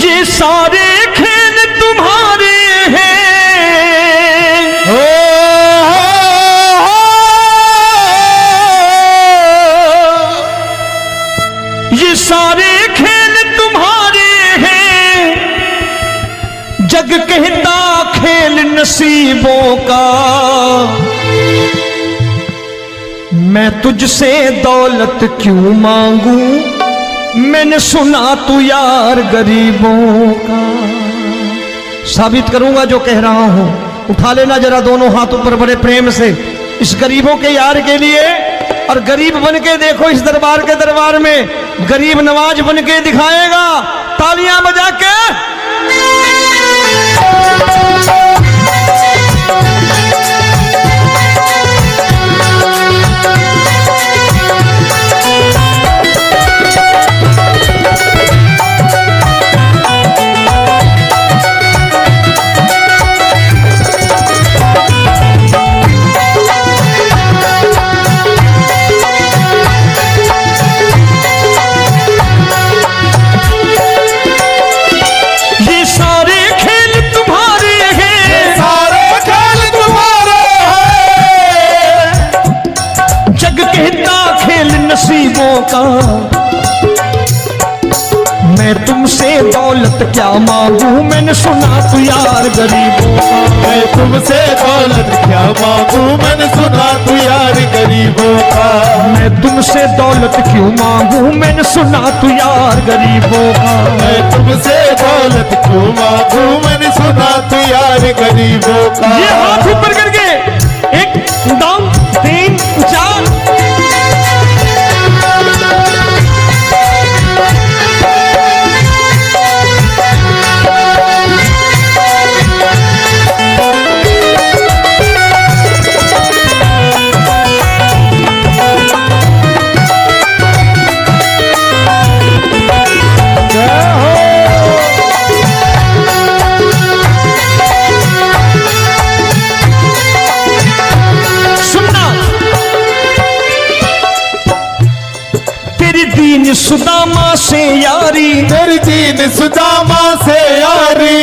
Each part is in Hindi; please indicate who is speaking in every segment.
Speaker 1: ये सारे खेल तुम्हारे हैं, ये सारे खेल तुम्हारे हैं, जग कहता खेल नसीबों का। मैं तुझसे दौलत क्यों मांगू, मैंने सुना तू यार गरीबों का। साबित करूंगा जो कह रहा हूं। उठा लेना जरा दोनों हाथ ऊपर बड़े प्रेम से इस गरीबों के यार के लिए, और गरीब बन के देखो इस दरबार के दरबार में गरीब नवाज बन के दिखाएगा, तालियां बजा के। नसीबों का मैं तुमसे दौलत क्या मांगू, मैंने सुना तू यार गरीबों का।
Speaker 2: मैं तुमसे दौलत क्या मांगू, मैंने सुना तू यार गरीबों का।
Speaker 1: मैं तुमसे दौलत क्यों मांगू, मैंने सुना तू यार गरीबों का।
Speaker 2: मैं तुमसे दौलत क्यों मांगू, मैंने सुना तू यार गरीबों का।
Speaker 1: ये हाथ ऊपर करके 1 2 3 4। सुदामा से यारी,
Speaker 2: तेरी दीन सुदामा से यारी।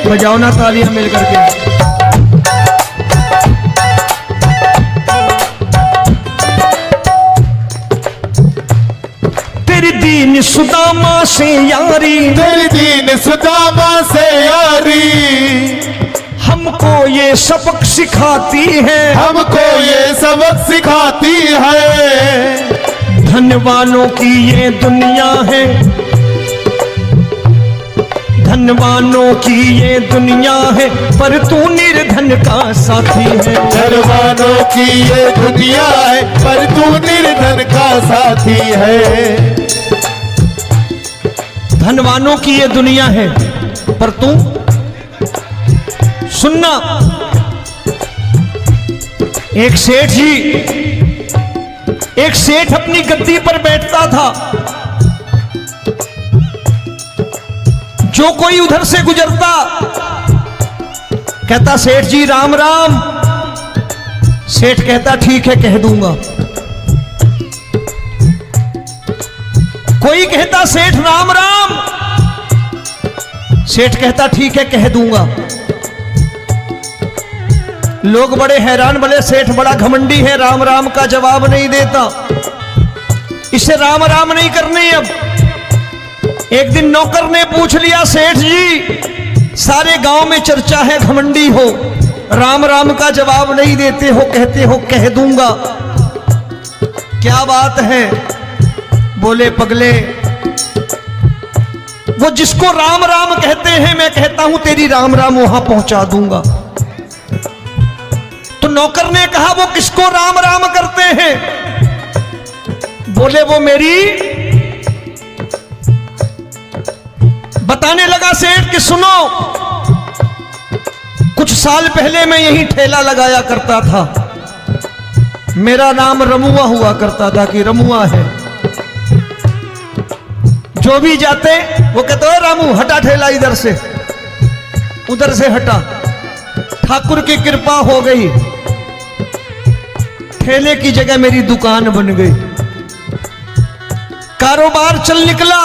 Speaker 1: बजाओ ना तालियां मिल करके। तेरी दीन सुदामा से यारी,
Speaker 2: तेरी दीन सुदामा से यारी।
Speaker 1: हमको ये सबक सिखाती है,
Speaker 2: हमको ये सबक सिखाती है।
Speaker 1: धनवानों की ये दुनिया है, धनवानों की ये दुनिया है, पर तू निर्धन का साथी है।
Speaker 2: धनवानों की ये दुनिया है, पर तू निर्धन का साथी है।
Speaker 1: धनवानों की ये दुनिया है, पर तू सुनना। एक सेठ अपनी गद्दी पर बैठता था। जो कोई उधर से गुजरता कहता सेठ जी राम राम। सेठ कहता ठीक है कह दूंगा। कोई कहता सेठ राम राम। सेठ कहता ठीक है कह दूंगा। लोग बड़े हैरान, बोले सेठ बड़ा घमंडी है, राम राम का जवाब नहीं देता, इसे राम राम नहीं करने। अब एक दिन नौकर ने पूछ लिया सेठ जी सारे गांव में चर्चा है घमंडी हो, राम राम का जवाब नहीं देते हो, कहते हो कह दूंगा, क्या बात है? बोले पगले वो जिसको राम राम कहते हैं मैं कहता हूं तेरी राम राम वहां पहुंचा दूंगा। तो नौकर ने कहा वो किसको राम राम करते हैं? बोले वो मेरी। बताने लगा सेठ कि सुनो, कुछ साल पहले मैं यही ठेला लगाया करता था, मेरा नाम रमुआ हुआ करता था कि रमुआ है। जो भी जाते वो कहते हो रामू हटा ठेला इधर से, उधर से हटा। ठाकुर की कृपा हो गई, ठेले की जगह मेरी दुकान बन गई, कारोबार चल निकला।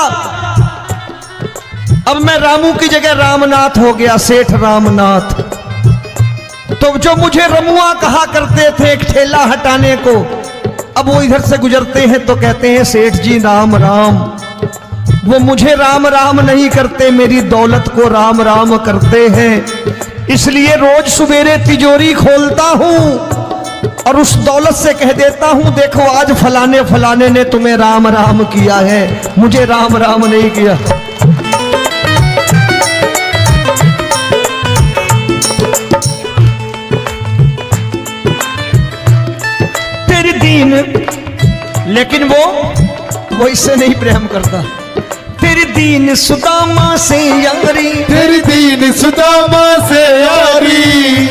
Speaker 1: अब मैं रामू की जगह रामनाथ हो गया, सेठ रामनाथ। तो जो मुझे रमुआ कहा करते थे एक ठेला हटाने को, अब वो इधर से गुजरते हैं तो कहते हैं सेठ जी राम राम। वो मुझे राम राम नहीं करते, मेरी दौलत को राम राम करते हैं। इसलिए रोज सवेरे तिजोरी खोलता हूं और उस दौलत से कह देता हूं, देखो आज फलाने फलाने ने तुम्हें राम राम किया है, मुझे राम राम नहीं किया। तेरी दीन, लेकिन वो इससे नहीं प्रेम करता। तेरी दीन सुदामा से यारी,
Speaker 2: तेरी दीन सुदामा से यारी,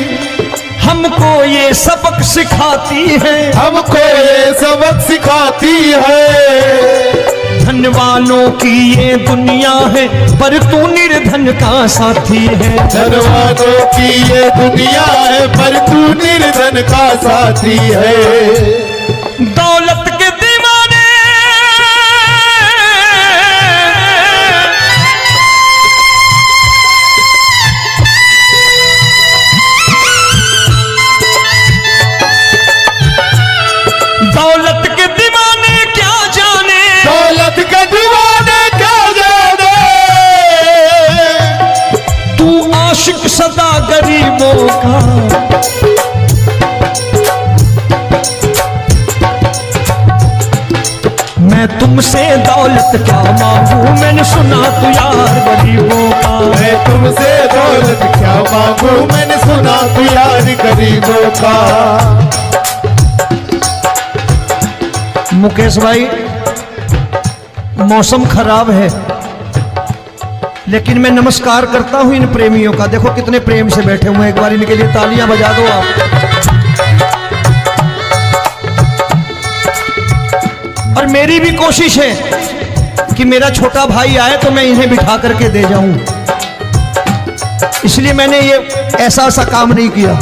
Speaker 1: हमको ये सबक सिखाती है,
Speaker 2: हमको ये सबक सिखाती है।
Speaker 1: धन वालों की ये दुनिया है, पर तू निर्धन का साथी है।
Speaker 2: धन वालों की ये दुनिया है, पर तू निर्धन का साथी है।
Speaker 1: दौलत के दीवाने दौलत के दीवाने क्या जाने,
Speaker 2: दौलत के दीवाने क्या जाने।
Speaker 1: तू आशिक सदा गरीबों का। मैं तुमसे दौलत क्या मांगू, मैंने सुना तू यार गरीबों का।
Speaker 2: मैं तुमसे दौलत क्या मांगू, मैंने सुना तू यार गरीबों का।
Speaker 1: मुकेश भाई, मौसम खराब है, लेकिन मैं नमस्कार करता हूं इन प्रेमियों का। देखो कितने प्रेम से बैठे हुए हैं, एक बार इनके लिए तालियां बजा दो आप। और मेरी भी कोशिश है कि मेरा छोटा भाई आए तो मैं इन्हें बिठा करके दे जाऊं, इसलिए मैंने ये ऐसा काम नहीं किया।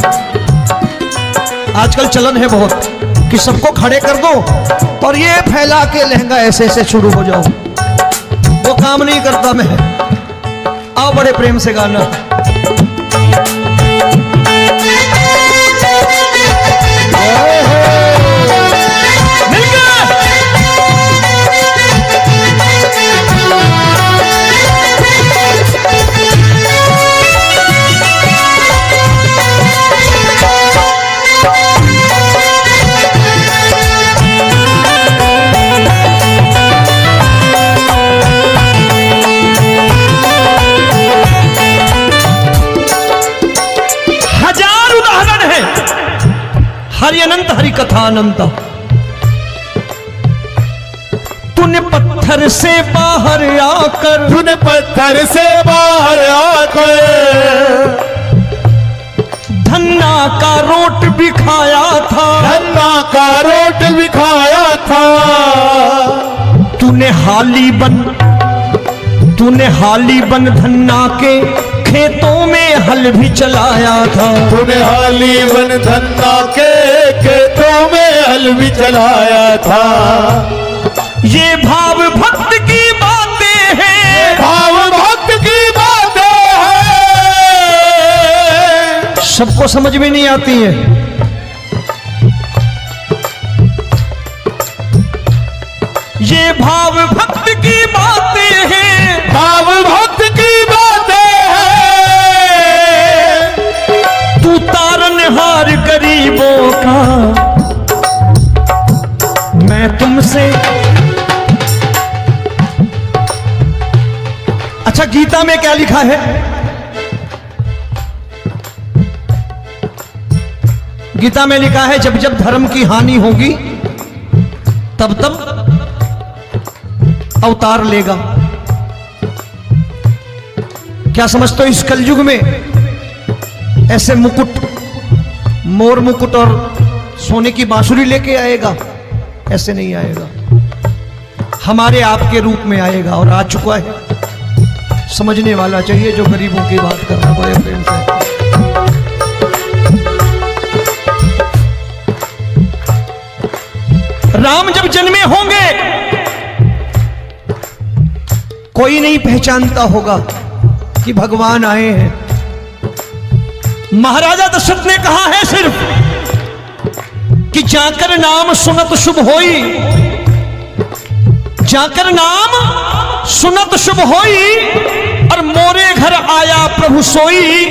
Speaker 1: आजकल चलन है बहुत कि सबको खड़े कर दो और ये फैला के लहंगा ऐसे ऐसे शुरू हो जाओ, वो काम नहीं करता मैं। आओ बड़े प्रेम से गाना। हरि अनंत हरि कथा अनंत। तूने पत्थर से बाहर आकर,
Speaker 2: तूने पत्थर से बाहर आकर
Speaker 1: धन्ना का रोट भी खाया था,
Speaker 2: धन्ना का रोट भी खाया था।
Speaker 1: तूने हाली बन धन्ना के खेतों में हल भी चलाया था।
Speaker 2: तूने हाली बन धन्ना के खेतों में हल भी चलाया था।
Speaker 1: ये भाव भक्त की बातें हैं,
Speaker 2: भाव भक्त की बातें हैं।
Speaker 1: सबको समझ में नहीं आती है। ये भाव भक्त की बातें हैं,
Speaker 2: भाव भक्त की बातें हैं।
Speaker 1: तू तारनहार गरीबों का। मैं तुमसे, अच्छा गीता में क्या लिखा है? गीता में लिखा है जब जब धर्म की हानि होगी तब तब अवतार लेगा। क्या समझते हो इस कलयुग में ऐसे मुकुट, मोर मुकुट और सोने की बांसुरी लेके आएगा? ऐसे नहीं आएगा, हमारे आपके रूप में आएगा और आ चुका है। समझने वाला चाहिए जो गरीबों की बात कर रहा है बड़े प्रेम से। राम जब जन्मे होंगे कोई नहीं पहचानता होगा कि भगवान आए हैं। महाराजा दशरथ ने कहा है सिर्फ कि जाकर नाम सुनत शुभ होई, जाकर नाम सुनत शुभ होई, और मोरे घर आया प्रभु सोई,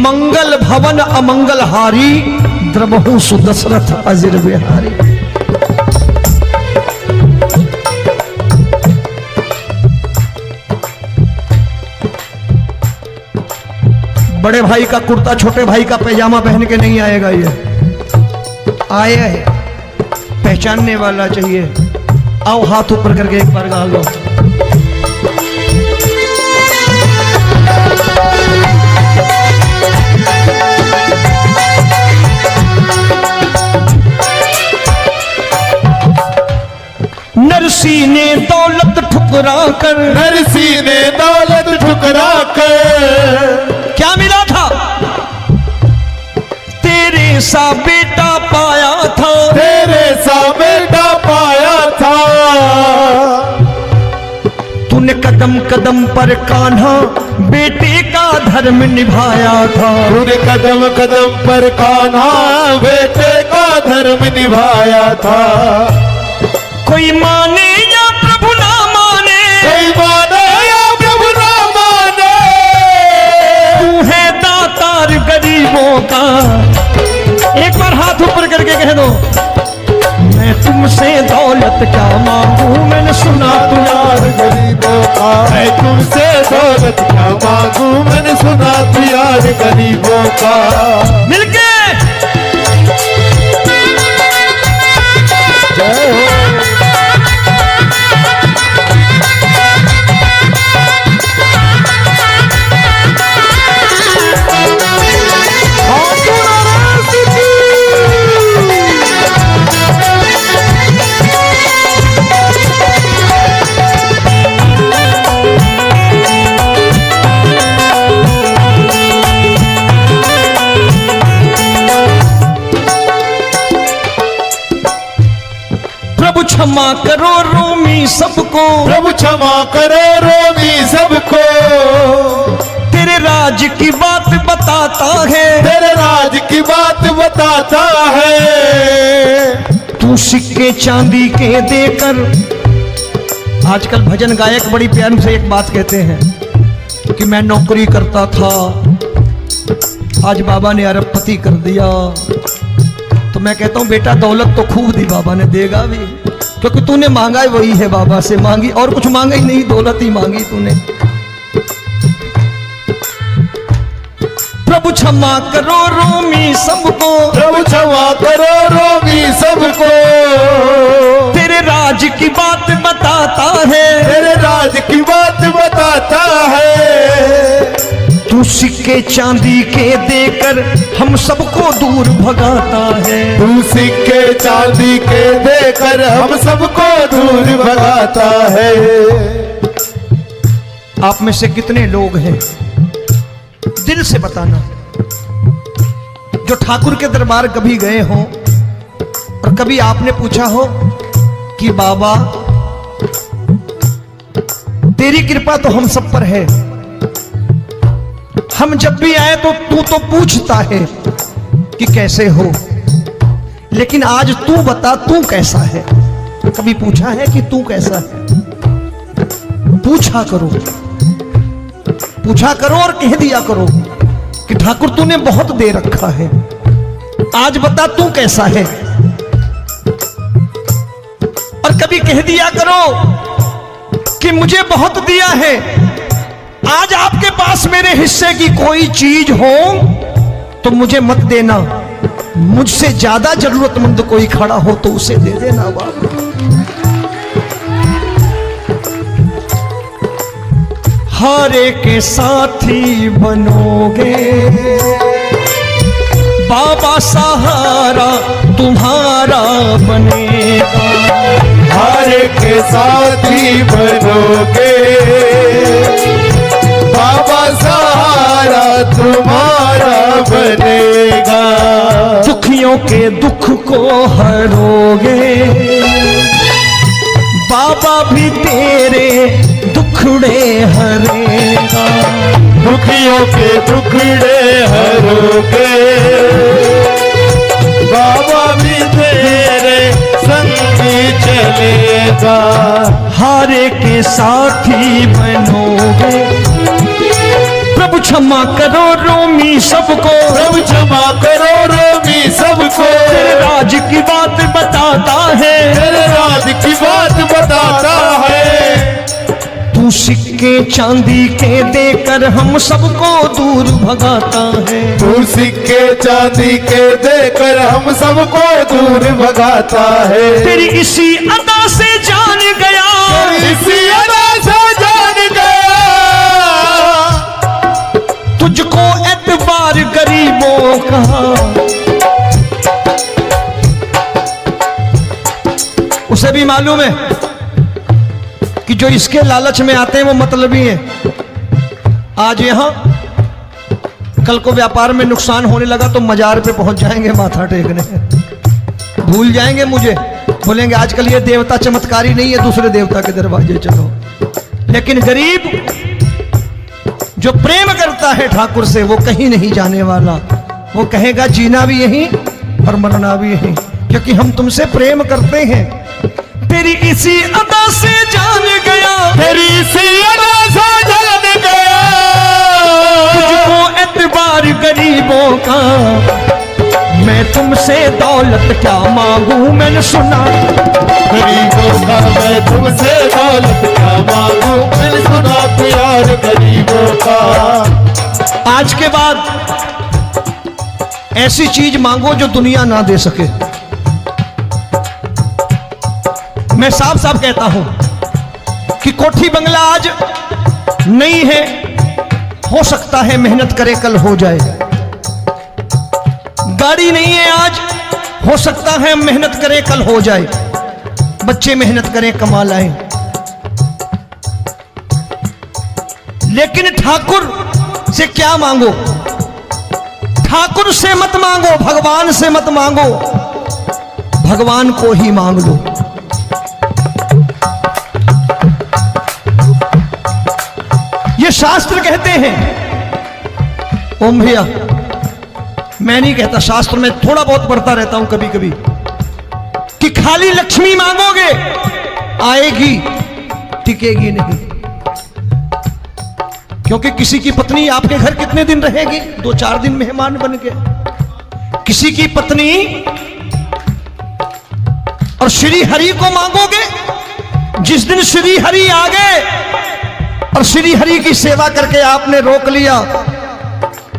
Speaker 1: मंगल भवन अमंगल हारी, द्रबहु सुदशरथ अजिर बिहारी। बड़े भाई का कुर्ता छोटे भाई का पैजामा पहन के नहीं आएगा, ये आया है पहचानने वाला चाहिए। आओ हाथ ऊपर करके एक बार गा लो। नरसी ने दौलत ठुकरा कर,
Speaker 2: नरसी ने दौलत ठुकरा कर,
Speaker 1: क्या मिला था? तेरे सा बेटा पाया था,
Speaker 2: तेरे सा बेटा पाया था।
Speaker 1: तूने कदम कदम पर कान्हा बेटे का धर्म निभाया था,
Speaker 2: तूने कदम कदम पर कान्हा बेटे का धर्म निभाया था।
Speaker 1: कोई माने या प्रभु ना माने,
Speaker 2: कोई माने या प्रभु ना माने,
Speaker 1: तू है दातार गरीबों का। एक बार हाथ ऊपर करके कह दो, मैं तुमसे दौलत क्या मांगू, मैंने सुना तू यार
Speaker 2: गरीबों का। मैं तुमसे दौलत क्या मांगू, मैंने सुना तू यार गरीबों का।
Speaker 1: मिलके
Speaker 2: जय हो।
Speaker 1: प्रभु क्षमा करो रोमी सबको,
Speaker 2: प्रभु क्षमा करो रोमी सबको।
Speaker 1: तेरे राज की बात बताता है,
Speaker 2: तेरे राज की बात बताता है।
Speaker 1: तू सिक्के चांदी के देकर। आजकल भजन गायक बड़ी प्यार से एक बात कहते हैं कि मैं नौकरी करता था, आज बाबा ने अरबपति कर दिया। तो मैं कहता हूं बेटा दौलत तो खूब दी बाबा ने, देगा भी, क्योंकि तूने मांगा ही वही है, बाबा से मांगी, और कुछ मांगा ही नहीं, दौलत ही मांगी तूने। प्रभु क्षमा करो रोमी सबको,
Speaker 2: प्रभु क्षमा करो रोमी सबको।
Speaker 1: तेरे राज की बात बताता है,
Speaker 2: तेरे राज की बात बताता है।
Speaker 1: तू सिक्के चांदी के देकर हम सबको दूर भगाता है।
Speaker 2: तू सिक्के चांदी के देकर हम सबको दूर भगाता है।
Speaker 1: आप में से कितने लोग हैं, दिल से बताना, जो ठाकुर के दरबार कभी गए हो और कभी आपने पूछा हो कि बाबा तेरी कृपा तो हम सब पर है, हम जब भी आए तो तू तो पूछता है कि कैसे हो, लेकिन आज तू बता तू कैसा है। कभी पूछा है कि तू कैसा है? पूछा करो, पूछा करो और कह दिया करो कि ठाकुर तूने बहुत दे रखा है, आज बता तू कैसा है। और कभी कह दिया करो कि मुझे बहुत दिया है, आज आपके पास मेरे हिस्से की कोई चीज हो तो मुझे मत देना, मुझसे ज्यादा जरूरतमंद कोई खड़ा हो तो उसे दे देना बाबा। हारे के साथी बनोगे बाबा, सहारा तुम्हारा बनेगा।
Speaker 2: हारे के साथी बनोगे बाबा, सहारा तुम्हारा बनेगा।
Speaker 1: दुखियों के दुख को हरोगे बाबा भी तेरे दुखड़े हरेगा,
Speaker 2: दुखियों के दुखड़े हरोगे, बाबा भी तेरे संगी चलेगा।
Speaker 1: हारे के साथी बनोगे, प्रभु क्षमा करो रोमी सबको,
Speaker 2: प्रभु क्षमा करो रोमी सबको,
Speaker 1: तेरे राज की बात बताता है,
Speaker 2: तेरे राज की बात बताता है।
Speaker 1: तू सिक्के चांदी के देकर हम सबको दूर भगाता है,
Speaker 2: तू सिक्के चांदी के देकर हम सबको दूर भगाता है।
Speaker 1: तेरी इसी अदा से जान गया,
Speaker 2: इसी अदा से जान गया,
Speaker 1: तुझको एतबार गरीबों का। उसे भी मालूम है कि जो इसके लालच में आते हैं वो मतलबी हैं। आज यहां कल को व्यापार में नुकसान होने लगा तो मजार पे पहुंच जाएंगे माथा टेकने, भूल जाएंगे मुझे, बोलेंगे आजकल ये देवता चमत्कारी नहीं है, दूसरे देवता के दरवाजे चलो। लेकिन गरीब जो प्रेम करता है ठाकुर से वो कहीं नहीं जाने वाला, वो कहेगा जीना भी यहीं और मरना भी यहीं, क्योंकि हम तुमसे प्रेम करते हैं। तेरी इसी अदा से जान गया,
Speaker 2: तेरी इसी अदा से जान गया,
Speaker 1: तुझको एतबार गरीबों का। मैं तुमसे दौलत क्या मांगू, मैंने सुना
Speaker 2: गरीबों का। मैं तुमसे दौलत क्या मांगू, मैंने सुना प्यार गरीबों का।
Speaker 1: आज के बाद ऐसी चीज मांगो जो दुनिया ना दे सके। मैं साफ साफ कहता हूं कि कोठी बंगला आज नहीं है, हो सकता है मेहनत करे कल हो जाए। गाड़ी नहीं है आज, हो सकता है मेहनत करे कल हो जाए। बच्चे मेहनत करें कमा लाएं, लेकिन ठाकुर से क्या मांगो? ठाकुर से मत मांगो, भगवान से मत मांगो, भगवान को ही मांग लो। ये शास्त्र कहते हैं, ओम भैया मैं नहीं कहता, शास्त्र में थोड़ा बहुत पढ़ता रहता हूं कभी कभी, कि खाली लक्ष्मी मांगोगे आएगी, टिकेगी नहीं। क्योंकि किसी की पत्नी आपके घर कितने दिन रहेगी? 2-4 दिन मेहमान बन के। किसी की पत्नी और श्री हरि को मांगोगे, जिस दिन श्री हरि आ गए और श्री हरि की सेवा करके आपने रोक लिया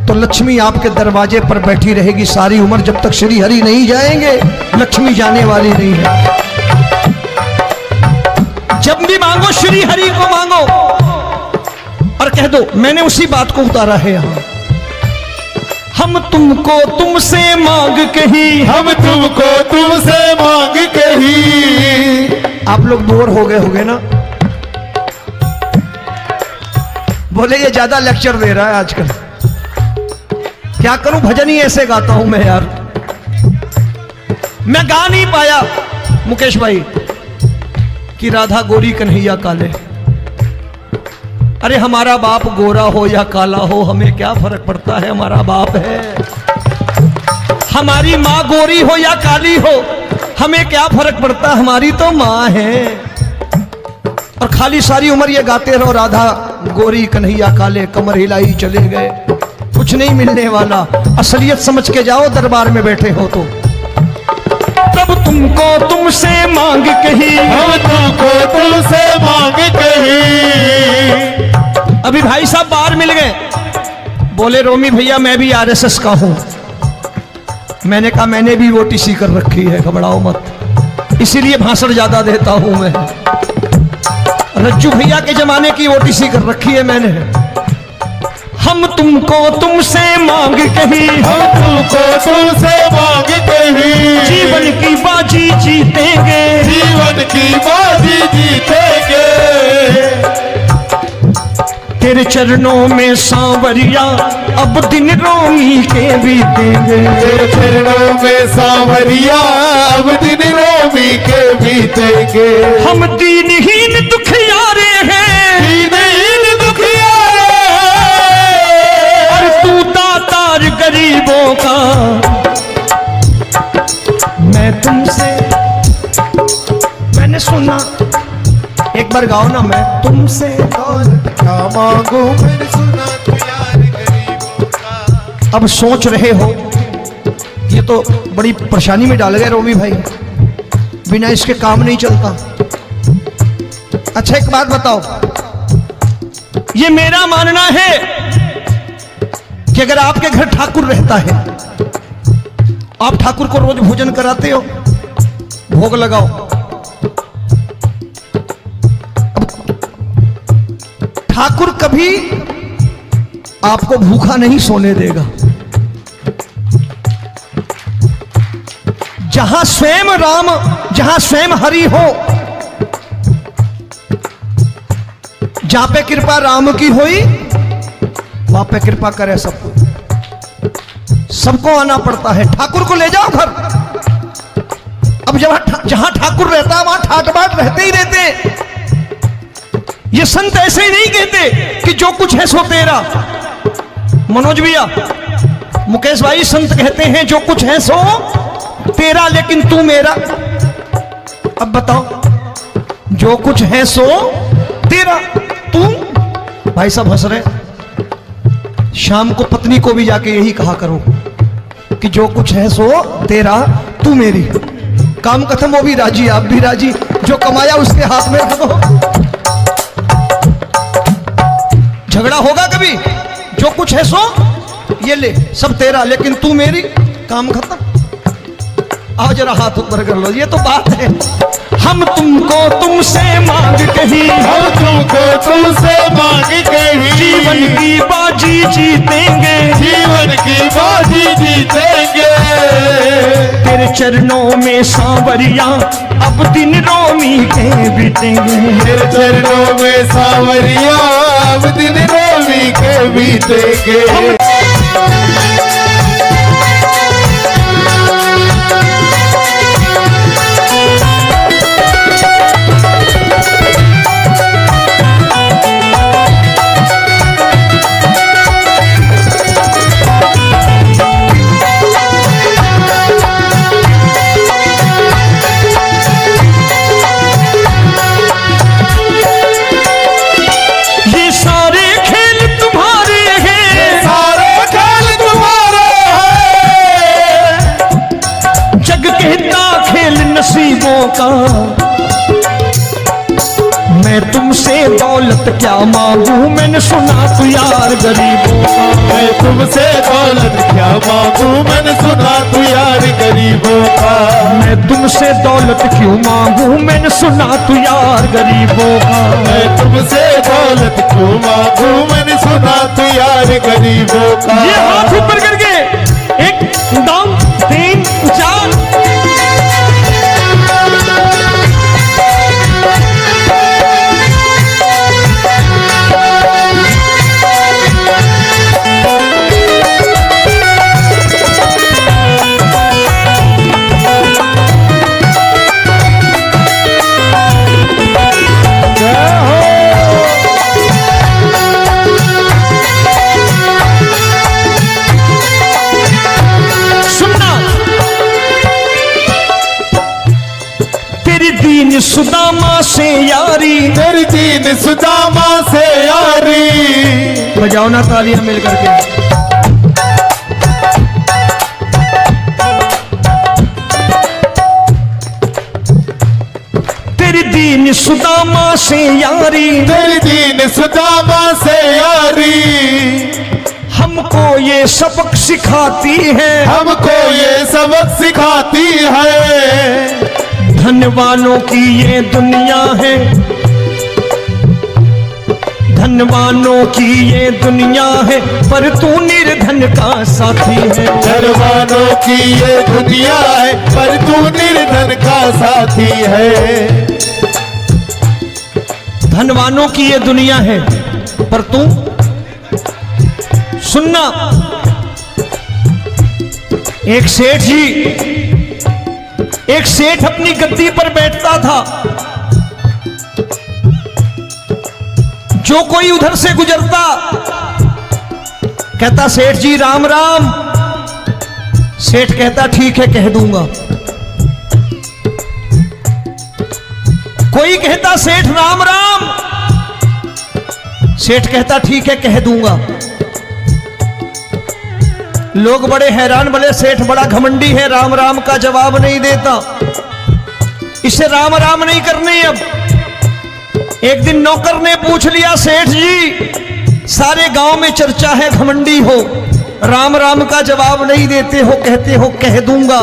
Speaker 1: तो लक्ष्मी आपके दरवाजे पर बैठी रहेगी सारी उम्र। जब तक श्री हरि नहीं जाएंगे लक्ष्मी जाने वाली नहीं है। जब भी मांगो श्री हरि को मांगो और कह दो मैंने उसी बात को उतारा है यहां। हम तुमको तुमसे मांग कही,
Speaker 2: हम तुमको तुमसे मांग कही।
Speaker 1: आप लोग बोर हो गए होंगे ना, बोले ये ज्यादा लेक्चर दे रहा है आजकल। क्या करूं, भजन ही ऐसे गाता हूं मैं यार। मैं गा नहीं पाया मुकेश भाई कि राधा गोरी कन्हैया काले। अरे हमारा बाप गोरा हो या काला हो हमें क्या फर्क पड़ता है, हमारा बाप है। हमारी माँ गोरी हो या काली हो हमें क्या फर्क पड़ता, हमारी तो माँ है। और खाली सारी उम्र ये गाते रहो राधा गोरी कन्हैया काले, कमर हिलाई चले गए, कुछ नहीं मिलने वाला। असलियत समझ के जाओ दरबार में बैठे हो तो। तब तुमको तुमसे मांग कही,
Speaker 2: हम तुमको तुमसे मांग कही।
Speaker 1: अभी भाई साहब बाहर मिल गए, बोले रोमी भैया मैं भी आरएसएस का हूं। मैंने कहा मैंने भी ओटीसी कर रखी है, घबराओ मत, इसीलिए भाषण ज्यादा देता हूं मैं। रज्जू भैया के जमाने की ओटीसी कर रखी है मैंने। हम तुमको तुमसे मांग कही,
Speaker 2: हम तुमको तुमसे मांग कही।
Speaker 1: जीवन की बाजी जीतेंगे,
Speaker 2: जीवन की बाजी जीतेंगे।
Speaker 1: तेरे चरणों में सांवरिया अब दिन रोमी के बीतेंगे।
Speaker 2: तेरे चरणों में सांवरिया अब दिन रोमी के बीतेंगे।
Speaker 1: हम दीनहीन दुखियारे हैं, एक बार गाओ ना, मैं तुमसे
Speaker 2: दौलत क्या मांगू मैंने सुना तू यार गरीबों का।
Speaker 1: अब सोच रहे हो ये तो बड़ी परेशानी में डाल गए रोमी भाई, बिना इसके काम नहीं चलता। अच्छा एक बात बताओ, ये मेरा मानना है कि अगर आपके घर ठाकुर रहता है, आप ठाकुर को रोज भोजन कराते हो, भोग लगाओ, ठाकुर कभी आपको भूखा नहीं सोने देगा। जहां स्वयं राम, जहां स्वयं हरि हो, जहां पे कृपा राम की हुई वहां पे कृपा करे सबको। सबको आना पड़ता है, ठाकुर को ले जाओ घर। अब जहां ठाकुर रहता है वहां ठाट बाट रहते ही रहते। ये संत ऐसे ही नहीं कहते कि जो कुछ है सो तेरा। मनोज भैया, मुकेश भाई, संत कहते हैं जो कुछ है सो तेरा लेकिन तू मेरा। अब बताओ, जो कुछ है सो तेरा, तू। भाई साहब हंस रहे। शाम को पत्नी को भी जाके यही कहा करो कि जो कुछ है सो तेरा, तू मेरी। काम खत्म, वो भी राजी, आप भी राजी। जो कमाया उसके हाथ में रख दो। झगड़ा होगा कभी? जो कुछ है सो ये ले, सब तेरा लेकिन तू मेरी। काम खत्म। आओ जरा हाथ ऊपर कर लो, ये तो बात है। हम तुमको तुमसे मांग कहीं,
Speaker 2: हम तुमको तुमसे मांग कहीं,
Speaker 1: जीवन की बाजी जीतेंगे,
Speaker 2: जीवन की बाजी जीतेंगे।
Speaker 1: तेरे चरणों में सांवरिया अब दिन रोमी के बीतेंगे।
Speaker 2: तेरे चरणों में सांवरिया अब दिन रोमी के बीतेंगे।
Speaker 1: नसीबों का मैं तुमसे दौलत क्या मांगू, मैंने सुना तू यार गरीबों का।
Speaker 2: मैं तुमसे दौलत क्या मांगू, मैंने सुना तू यार गरीबों का।
Speaker 1: मैं तुमसे दौलत क्यों मांगू, मैंने सुना तू यार गरीबों का।
Speaker 2: मैं तुमसे दौलत क्यों मांगू, मैंने सुना तू यार गरीबों का।
Speaker 1: ये हाथ ऊपर करके एक दम तीन चार। सुदामा से यारी,
Speaker 2: तेरी दीन सुदामा से यारी।
Speaker 1: बजाओ ना तालियां मिल करके। तेरी दीन सुदामा से यारी,
Speaker 2: तेरी दीन सुदामा से यारी।
Speaker 1: हमको ये सबक सिखाती है,
Speaker 2: हमको ये सबक सिखाती है।
Speaker 1: धनवानों की ये दुनिया है, धनवानों की ये दुनिया है, पर तू निर्धन का साथी है।
Speaker 2: धनवानों की ये दुनिया है, पर तू निर्धन का साथी है।
Speaker 1: धनवानों की ये दुनिया है, पर तू सुनना। एक सेठ जी, एक सेठ अपनी गद्दी पर बैठता था। जो कोई उधर से गुजरता कहता सेठ जी राम राम। सेठ कहता ठीक है कह दूंगा। कोई कहता सेठ राम राम, सेठ कहता ठीक है कह दूंगा। लोग बड़े हैरान, बोले सेठ बड़ा घमंडी है, राम राम का जवाब नहीं देता, इसे राम राम नहीं करनी। अब एक दिन नौकर ने पूछ लिया, सेठ जी सारे गांव में चर्चा है घमंडी हो, राम राम का जवाब नहीं देते हो, कहते हो कह दूंगा,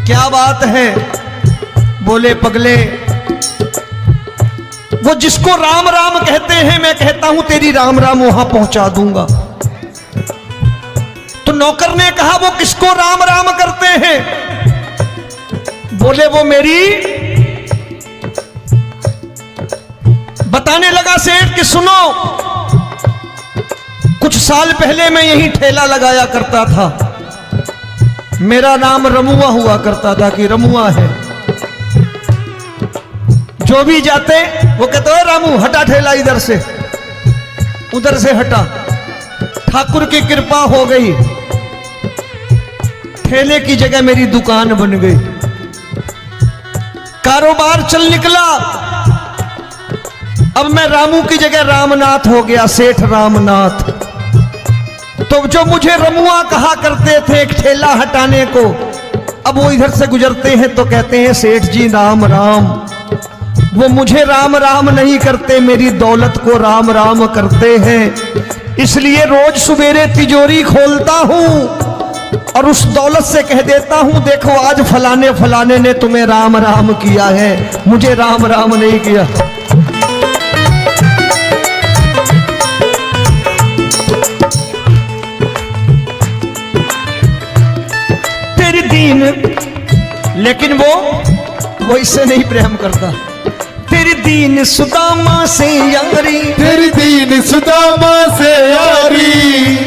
Speaker 1: क्या बात है? बोले पगले, वो जिसको राम राम कहते हैं मैं कहता हूं तेरी राम राम वहां पहुंचा दूंगा। तो नौकर ने कहा वो किसको राम राम करते हैं? बोले वो मेरी, बताने लगा सेठ कि सुनो, कुछ साल पहले मैं यही ठेला लगाया करता था, मेरा नाम रमुआ हुआ करता था कि रमुआ है। जो भी जाते वो कहते हो रामू हटा ठेला इधर से, उधर से हटा। ठाकुर की कृपा हो गई, ठेले की जगह मेरी दुकान बन गई, कारोबार चल निकला। अब मैं रामू की जगह रामनाथ हो गया, सेठ रामनाथ। तो जो मुझे रमुआ कहा करते थे एक ठेला हटाने को, अब वो इधर से गुजरते हैं तो कहते हैं सेठ जी राम राम। वो मुझे राम राम नहीं करते, मेरी दौलत को राम राम करते हैं। इसलिए रोज सवेरे तिजोरी खोलता हूं और उस दौलत से कह देता हूं देखो आज फलाने फलाने ने तुम्हें राम राम किया है, मुझे राम राम नहीं किया। तेरी दीन, लेकिन वो इससे नहीं प्रेम करता। तेरी दीन सुदामा से यारी,
Speaker 2: तेरी दीन सुदामा से यारी,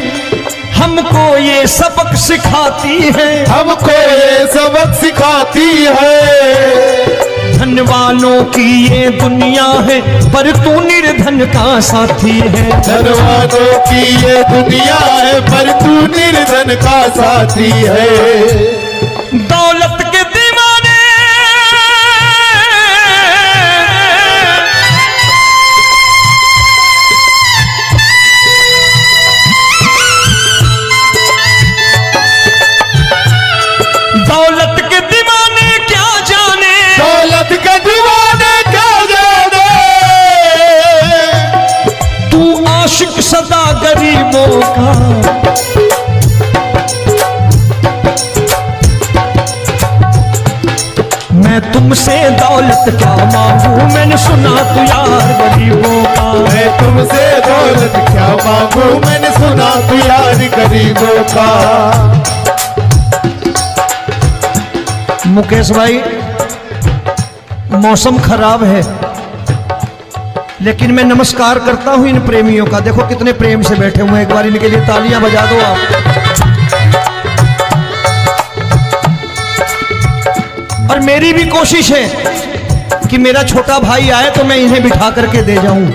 Speaker 1: हमको ये सबक सिखाती है,
Speaker 2: हमको ये सबक सिखाती है।
Speaker 1: धन वालों की ये दुनिया है पर तू निर्धन का साथी है।
Speaker 2: धन वालों की ये दुनिया है पर तू निर्धन का साथी है।
Speaker 1: दौलत के दीवाने दौलत के दीवाने क्या जाने,
Speaker 2: दौलत के दीवाने क्या जाने,
Speaker 1: तू आशिक सदा गरीबों का। मैं तुमसे दौलत क्या मांगू, मैंने सुना तू यार गरीबों का।
Speaker 2: मैं तुमसे दौलत क्या मांगू, मैंने सुना तू यार गरीबों का।
Speaker 1: मुकेश भाई मौसम खराब है, लेकिन मैं नमस्कार करता हूं इन प्रेमियों का। देखो कितने प्रेम से बैठे हुए हैं, एक बार इनके लिए तालियां बजा दो आप। और मेरी भी कोशिश है कि मेरा छोटा भाई आए तो मैं इन्हें बिठा करके दे जाऊं,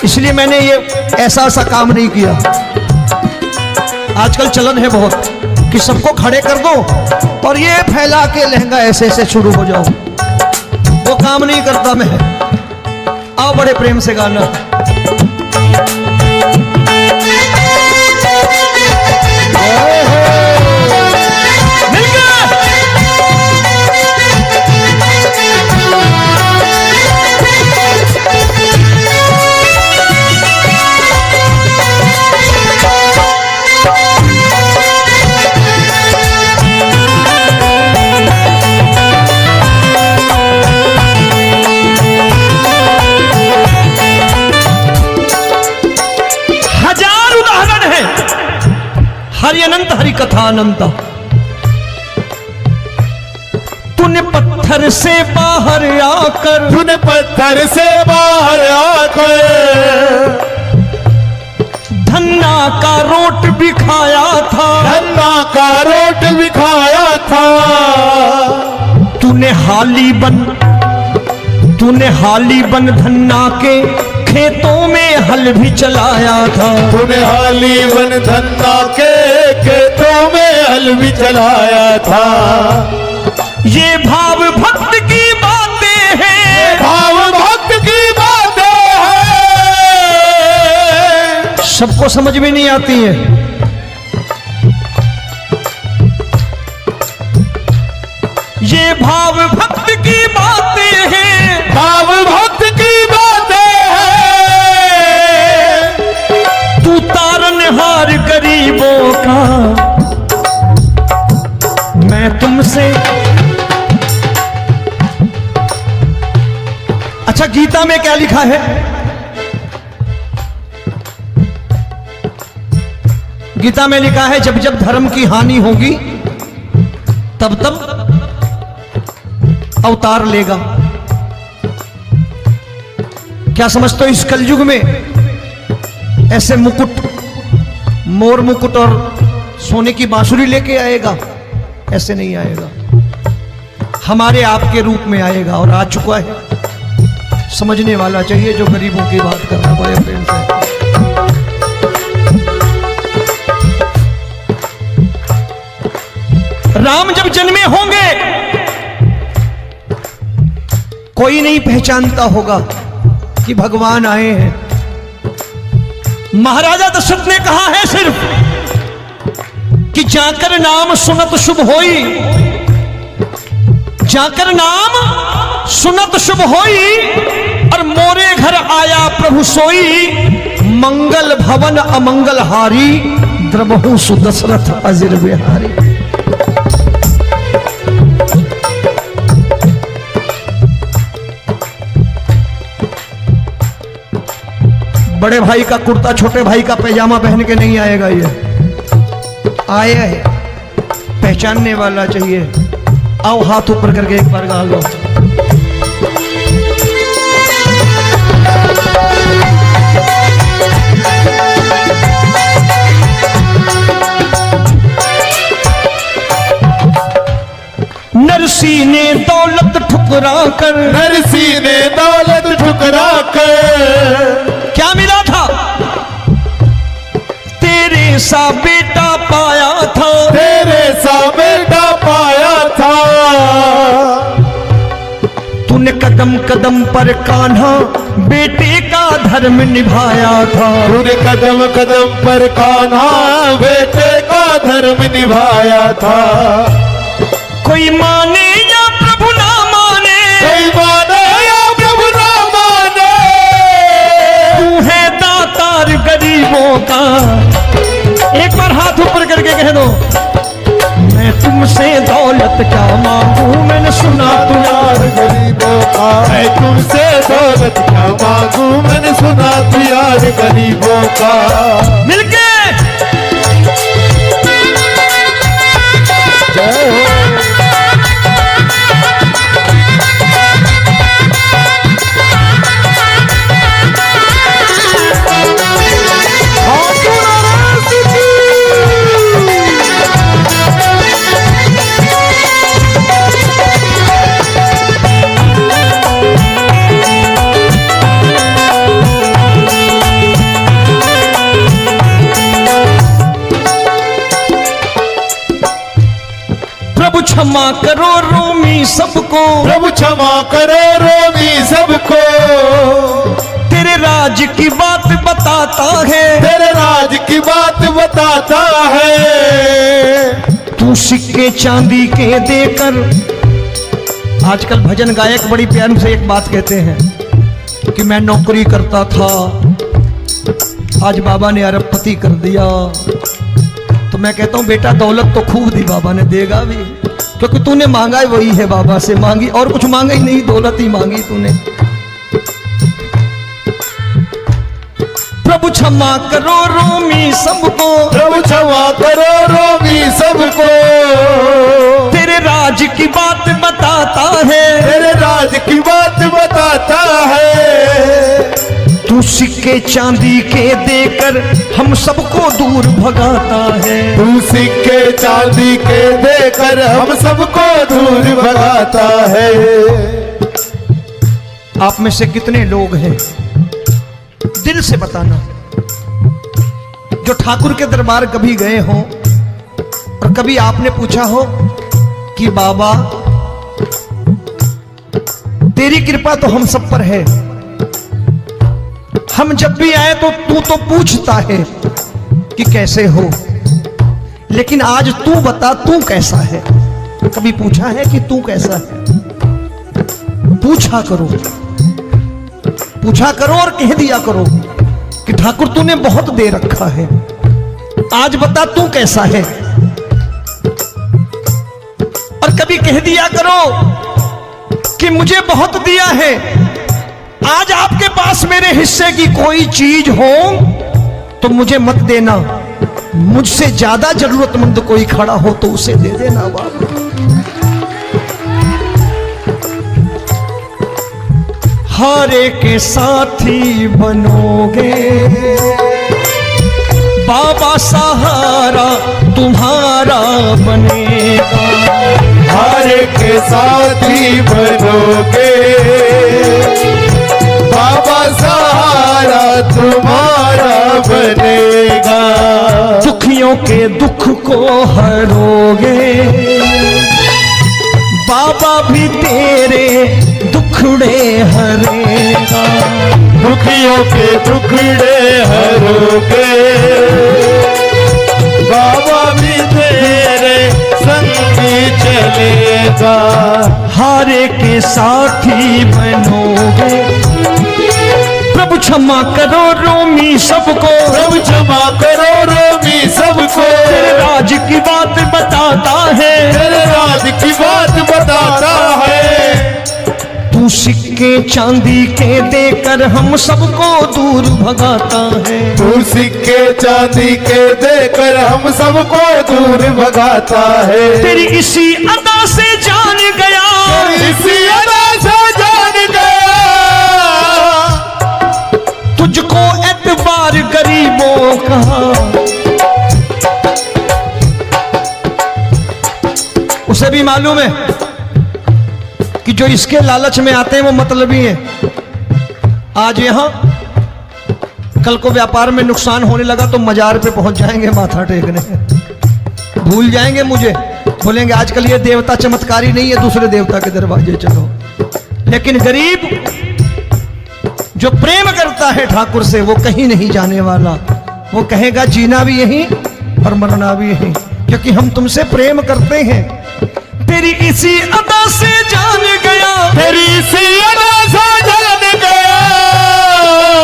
Speaker 1: इसलिए मैंने ये ऐसा काम नहीं किया। आजकल चलन है बहुत कि सबको खड़े कर दो और ये फैला के लहंगा ऐसे ऐसे शुरू हो जाओ, वो काम नहीं करता मैं। आओ बड़े प्रेम से गाना। हरि अनंत हरि कथा अनंत। तूने पत्थर से बाहर आकर,
Speaker 2: तूने पत्थर से बाहर आकर
Speaker 1: धन्ना का रोट भी खाया था,
Speaker 2: धन्ना का रोट भी खाया था।
Speaker 1: तूने हाली बन धन्ना के खेतों में हल भी चलाया था।
Speaker 2: तूने हाली बन धन्ना के खेतों में हल भी चलाया था।
Speaker 1: ये भाव भक्त की सबको समझ में नहीं आती है। ये भाव भक्त की बातें हैं,
Speaker 2: भाव भक्त की बातें हैं।
Speaker 1: तू तारनहार गरीबों का, मैं तुमसे। अच्छा, गीता में क्या लिखा है? गीता में लिखा है जब जब धर्म की हानि होगी तब तब अवतार लेगा। क्या समझते हो, इस कलयुग में ऐसे मुकुट, मोर मुकुट और सोने की बांसुरी लेके आएगा? ऐसे नहीं आएगा, हमारे आपके रूप में आएगा और आ चुका है। समझने वाला चाहिए जो गरीबों की बात करना पड़े प्रेम से। राम जब जन्मे होंगे कोई नहीं पहचानता होगा कि भगवान आए हैं। महाराजा दशरथ ने कहा है सिर्फ कि जाकर नाम सुनत शुभ होई, जाकर नाम सुनत शुभ होई, और मोरे घर आया प्रभु सोई, मंगल भवन अमंगल हारी, द्रबहु सुदशरथ अजिर बिहारी। बड़े भाई का कुर्ता छोटे भाई का पैजामा पहन के नहीं आएगा, ये आया है, पहचानने वाला चाहिए। आओ हाथ ऊपर करके एक बार गा लो। नरसी ने दौलत ठुकरा कर,
Speaker 2: नरसी ने दौलत ठुकरा कर,
Speaker 1: क्या मिला था? तेरे सा बेटा पाया था,
Speaker 2: तेरे सा बेटा पाया था।
Speaker 1: तूने कदम कदम पर कान्हा बेटे का धर्म निभाया था,
Speaker 2: तूने कदम कदम पर कान्हा बेटे का धर्म निभाया था।
Speaker 1: कोई माने या प्रभु ना माने,
Speaker 2: कोई माने या प्रभु ना माने,
Speaker 1: तू है दातार गरीबों का। एक बार हाथ ऊपर करके कह दो, मैं तुमसे दौलत क्या मांगू, मैंने सुना तू
Speaker 2: यार गरीबों का। मैं तुमसे दौलत क्या मांगू, मैंने सुना तू यार गरीबों का।
Speaker 1: मिलके
Speaker 2: जय हो।
Speaker 1: प्रभु क्षमा करो रोमी सबको,
Speaker 2: प्रभु क्षमा करो रोमी सबको।
Speaker 1: तेरे राज की बात बताता है,
Speaker 2: तेरे राज की बात बताता है।
Speaker 1: तू सिक्के चांदी के देकर। आजकल भजन गायक बड़ी प्यार से एक बात कहते हैं कि मैं नौकरी करता था, आज बाबा ने अरबपति कर दिया। तो मैं कहता हूं बेटा दौलत तो खूब दी बाबा ने, देगा भी, क्योंकि तूने मांगा वही है, बाबा से मांगी, और कुछ मांगा ही नहीं, दौलत ही मांगी तूने। प्रभु क्षमा करो रोमी सबको,
Speaker 2: प्रभु क्षमा करो रोमी सबको।
Speaker 1: तेरे राज की बात बताता है,
Speaker 2: तेरे राज की बात बताता है।
Speaker 1: तू सिक्के चांदी के देकर हम सबको दूर भगाता है।
Speaker 2: तू सिक्के चांदी के देकर हम सबको दूर भगाता है।
Speaker 1: आप में से कितने लोग हैं, दिल से बताना, जो ठाकुर के दरबार कभी गए हो और कभी आपने पूछा हो कि बाबा तेरी कृपा तो हम सब पर है, हम जब भी आए तो तू तो पूछता है कि कैसे हो, लेकिन आज तू बता तू कैसा है। कभी पूछा है कि तू कैसा है? पूछा करो और कह दिया करो कि ठाकुर तूने बहुत दे रखा है, आज बता तू कैसा है। और कभी कह दिया करो कि मुझे बहुत दिया है, आज आपके पास मेरे हिस्से की कोई चीज हो तो मुझे मत देना, मुझसे ज्यादा जरूरतमंद कोई खड़ा हो तो उसे दे देना बाबा। हारे के साथी बनोगे बाबा, सहारा तुम्हारा बनेगा।
Speaker 2: हारे के साथी बनोगे बाबा, सहारा तुम्हारा बनेगा।
Speaker 1: दुखियों के दुख को हरोगे बाबा, भी तेरे दुखड़े हरेगा।
Speaker 2: दुखियों के दुखड़े हरोगे बाबा, भी तेरे संगी चलेगा।
Speaker 1: हारे के साथी बनोगे, प्रभु क्षमा करो रोमी सबको,
Speaker 2: प्रभु क्षमा करो रोमी सबको।
Speaker 1: तेरे राज की बात बताता है,
Speaker 2: तेरे राज की बात बताता है।
Speaker 1: तू सिक्के चांदी के देकर हम सबको दूर भगाता है।
Speaker 2: तू सिक्के चांदी के देकर हम सबको दूर भगाता है।
Speaker 1: तेरी इसी अदा से जान गया,
Speaker 2: इसी अदा से जान गया।
Speaker 1: तुझको एतबार गरीबों का, उसे भी मालूम है कि जो इसके लालच में आते हैं वो मतलबी हैं। आज यहां कल को व्यापार में नुकसान होने लगा तो मजार पे पहुंच जाएंगे माथा टेकने, भूल जाएंगे मुझे, बोलेंगे आजकल ये देवता चमत्कारी नहीं है, दूसरे देवता के दरवाजे चलो। लेकिन गरीब जो प्रेम करता है ठाकुर से वो कहीं नहीं जाने वाला, वो कहेगा जीना भी यहीं और मरना भी यहीं, क्योंकि हम तुमसे प्रेम करते हैं। तेरी इसी अदा से जान गया,
Speaker 2: तेरी इसी अदा से जान गया।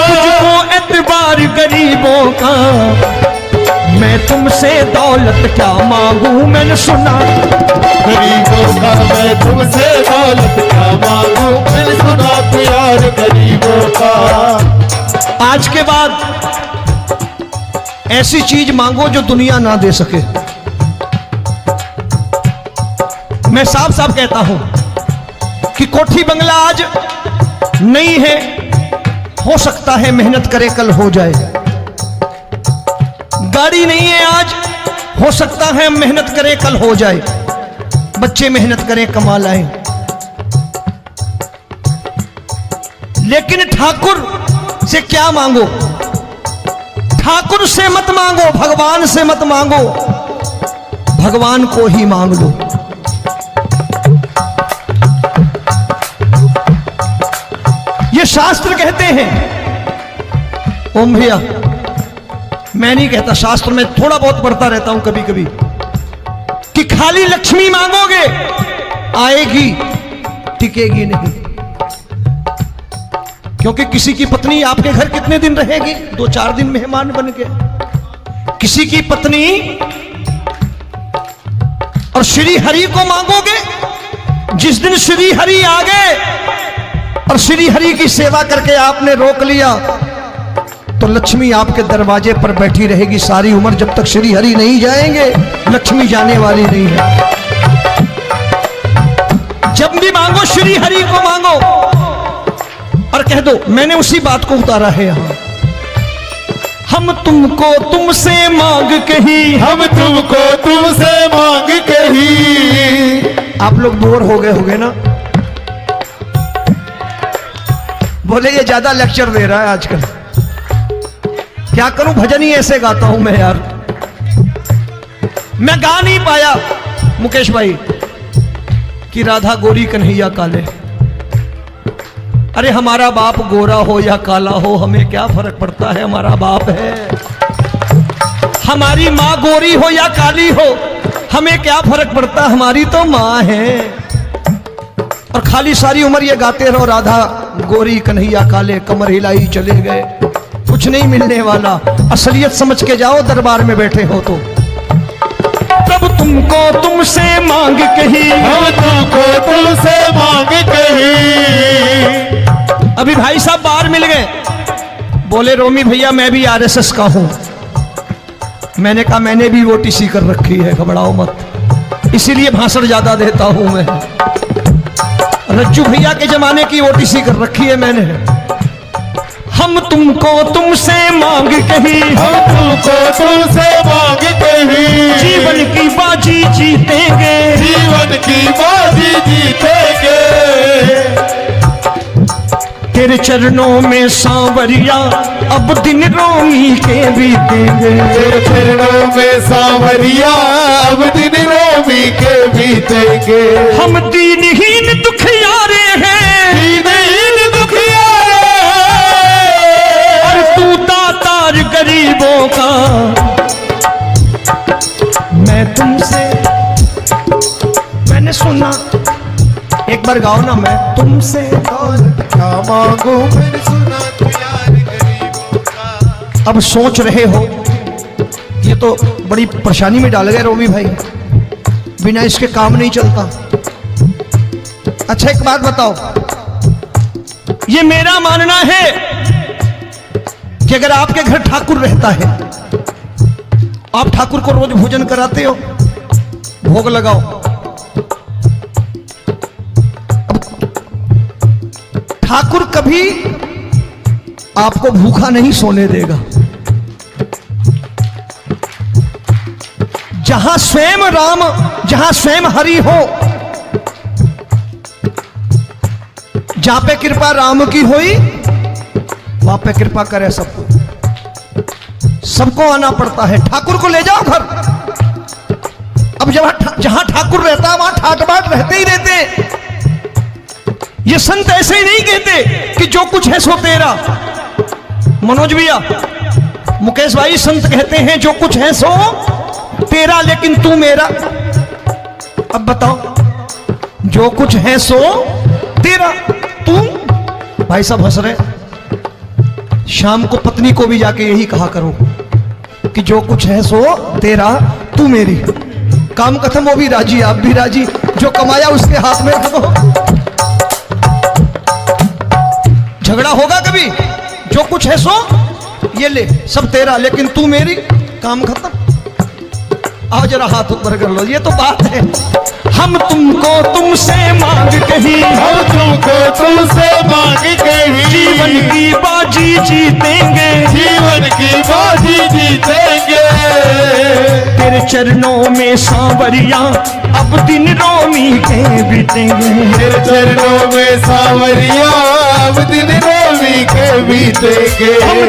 Speaker 1: तुझको एतबार गरीबों का, मैं तुमसे दौलत क्या मांगू, मैंने सुना
Speaker 2: गरीबों का मैं तुमसे दौलत क्या मांगू, मैंने सुना प्यार गरीबों का।
Speaker 1: आज के बाद ऐसी चीज मांगो जो दुनिया ना दे सके। मैं साफ साफ कहता हूं कि कोठी बंगला आज नहीं है, हो सकता है मेहनत करे कल हो जाए। गाड़ी नहीं है आज, हो सकता है मेहनत करे कल हो जाए। बच्चे मेहनत करें कमा लाएं, लेकिन ठाकुर से क्या मांगो? ठाकुर से मत मांगो, भगवान से मत मांगो, भगवान को ही मांग लो। ये शास्त्र कहते हैं, ओम भैया मैं नहीं कहता, शास्त्र में थोड़ा बहुत पढ़ता रहता हूं कभी कभी, कि खाली लक्ष्मी मांगोगे आएगी, टिकेगी नहीं। क्योंकि किसी की पत्नी आपके घर कितने दिन रहेगी? 2-4 दिन मेहमान बन के। किसी की पत्नी और श्री हरि को मांगोगे, जिस दिन श्री हरि आ गए और श्री हरि की सेवा करके आपने रोक लिया तो लक्ष्मी आपके दरवाजे पर बैठी रहेगी सारी उम्र, जब तक श्री हरि नहीं जाएंगे लक्ष्मी जाने वाली नहीं है। जब भी मांगो श्री हरि को मांगो और कह दो मैंने उसी बात को उतारा है यहां, हम तुमको तुमसे मांग कही,
Speaker 2: हम तुमको तुमसे मांग कही।
Speaker 1: आप लोग बोर हो गए होंगे ना, बोले ये ज्यादा लेक्चर दे रहा है आजकल। क्या करूं, भजन ही ऐसे गाता हूं मैं यार। मैं गा नहीं पाया मुकेश भाई कि राधा गोरी कन्हैया काले, अरे हमारा बाप गोरा हो या काला हो, हमें क्या फर्क पड़ता है, हमारा बाप है। हमारी माँ गोरी हो या काली हो, हमें क्या फर्क पड़ता, हमारी तो माँ है। और खाली सारी उम्र ये गाते रहो, राधा गोरी कन्हैया काले, कमर हिलाई चले गए, कुछ नहीं मिलने वाला। असलियत समझ के जाओ, दरबार में बैठे हो तो। तब तुमको तुमसे मांग कही,
Speaker 2: हम तुमको तुमसे मांग कही।
Speaker 1: अभी भाई साहब बाहर मिल गए, बोले रोमी भैया मैं भी आरएसएस का हूं। मैंने कहा मैंने भी ओटीसी कर रखी है, घबराओ मत, इसीलिए भाषण ज्यादा देता हूं मैं। रज्जू भैया के जमाने की ओटीसी कर रखी है मैंने। हम तुमको तुमसे मांग कही,
Speaker 2: हम तुमको तुमसे मांग कही।
Speaker 1: जीवन की बाजी जीतेंगे,
Speaker 2: जीवन की बाजी जीतेंगे।
Speaker 1: तेरे चरणों में सांवरिया अब दिन रोमी के बीतेंगे।
Speaker 2: तेरे चरणों में सांवरिया अब दिन रोमी के बीतेंगे।
Speaker 1: हम दीनहीन दुखियारे हैं,
Speaker 2: दीनहीन दुखियारे,
Speaker 1: और तू दातार गरीबों का। मैं तुमसे, मैंने सुना, एक बार गाओ ना, मैं तुमसे
Speaker 2: दौलत क्या मांगू, मैंने सुना तू यार गरीबों का।
Speaker 1: अब सोच रहे हो, ये तो बड़ी परेशानी में डाल गए रोमी भाई, बिना इसके काम नहीं चलता। अच्छा एक बात बताओ, ये मेरा मानना है कि अगर आपके घर ठाकुर रहता है, आप ठाकुर को रोज भोजन कराते हो, भोग लगाओ, ठाकुर कभी आपको भूखा नहीं सोने देगा। जहां स्वयं राम, जहां स्वयं हरि हो, जहां पे कृपा राम की हुई, वहां पे कृपा करे सबको, सबको आना पड़ता है। ठाकुर को ले जाओ घर। अब जहां ठाकुर रहता है वहां ठाट बाट रहते ही रहते हैं। ये संत ऐसे ही नहीं कहते कि जो कुछ है सो तेरा। मनोज भैया, मुकेश भाई, संत कहते हैं जो कुछ है सो तेरा, लेकिन तू मेरा। अब बताओ, जो कुछ है सो तेरा, तू। भाई साहब हंस रहे। शाम को पत्नी को भी जाके यही कहा करो कि जो कुछ है सो तेरा, तू मेरी। काम खत्म, वो भी राजी, आप भी राजी, जो कमाया उसके हाथ में रखो। झगड़ा होगा कभी, जो कुछ है सो ये ले, सब तेरा, लेकिन तू मेरी, काम खत्म। आओ जरा हाथ ऊपर कर लो, ये तो बात है। हम तुमको तुमसे मांग कही,
Speaker 2: हम तुमको तुमसे मांग कही।
Speaker 1: जीवन की बाजी जीतेंगे,
Speaker 2: जीवन की बाजी जीतेंगे।
Speaker 1: तेरे चरणों में सांवरिया अब दिन रोमी के बीतेंगे।
Speaker 2: तेरे चरणों में सांवरिया अब दिन रोमी के बीतेंगे।